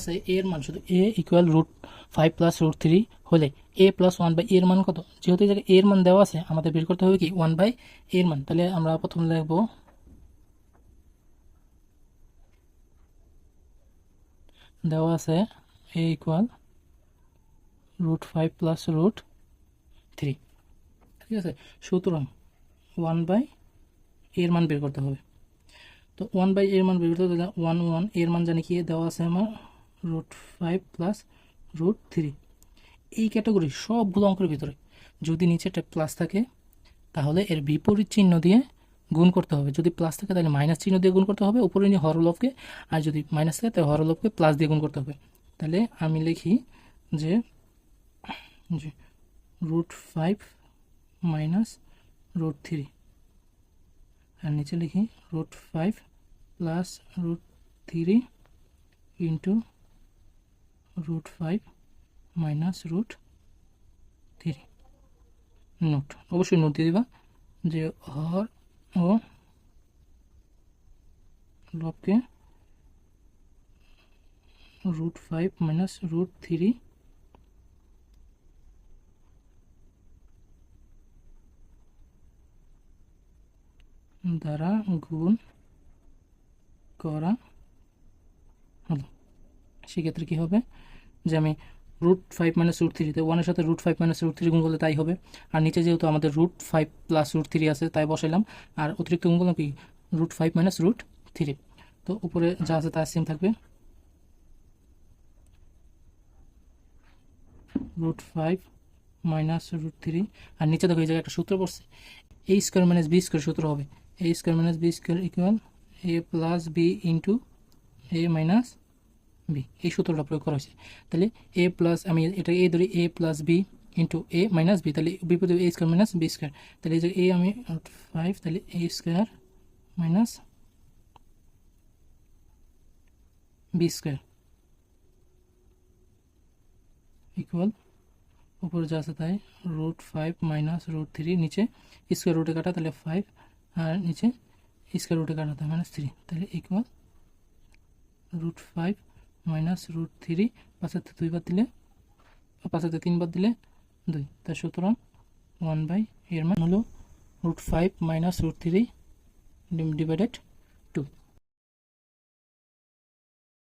আছে a এর মান শুধু a ইকুয়াল √5 প্লাস √3 হলে a প্লাস 1/a এর মান কত? যেহেতু এই জায়গায় a এর মান দেওয়া আছে, আমাদের বের করতে হবে কি 1/a এর মান। তাহলে আমরা প্রথম লিখব দেওয়া আছে a ইকুয়াল √5 প্লাস √3, ঠিক আছে। সুতরাং 1/a এর মান বের করতে হবে। তো 1/a এর মান বের করতে হবে, 1 এর মান জানি কি দেওয়া আছে আমার √5 প্লাস √3। এই ক্যাটাগরি সবগুলো অঙ্কের ভিতরে যদি নিচে একটা প্লাস থাকে তাহলে এর বিপরীত চিহ্ন দিয়ে গুণ করতে হবে। যদি প্লাস থাকে তাহলে মাইনাস চিহ্ন দিয়ে গুণ করতে হবে উপরে নিয়ে হরলবকে, আর যদি মাইনাস থাকে তাহলে হরলবকে প্লাস দিয়ে গুণ করতে হবে। তাহলে আমি লিখি যে √5 মাইনাস √3, আর নিচে লিখি √5 প্লাস √3 ইন্টু √5 মাইনাস √3। নোট, অবশ্যই নোট দিয়ে দিবা যে হর ও লবকে √5 মাইনাস √3 দ্বারা গুণ করা হলো। সেক্ষেত্রে কী হবে যে আমি √5 মাইনাস √3, 1-এর সাথে √5 মাইনাস √3 গুণ করলে তাই হবে। আর নিচে যেহেতু আমাদের √5 প্লাস √3 আছে তাই বসাইলাম, আর অতিরিক্ত গুণ করলাম কি √5 মাইনাস √3। তো উপরে যা আছে তা সেম থাকবে, √5 মাইনাস √3। আর নিচে দেখো এই জায়গায় একটা সূত্র পড়ছে, a square minus b square সূত্র হবে a square minus b square equal a plus b into a minus b। এই সূত্রটা প্রয়োগ করা হয়েছে। তাহলে a প্লাস, আমি এটা a ধরি, a plus b into a minus b, তাহলে বিপরীতে a square minus b square. তাহলে এই যে a আমি 5, তাহলে a square minus b square equal উপরে যা আছে তাই √5 মাইনাস √3, নিচে স্কোয়ার রুটে কাটা তাহলে 5, আর নিচে স্কোয়ার রুটে কাটা তাহলে -3, তাহলে ইকুয়াল √5 মাইনাস √3, 5-এর 2 বাদ দিলে, 5-এর 3 বাদ দিলে 2। তাই সুতরাং 1/a এর মান হলো √5 মাইনাস √3 ডিভাইডেড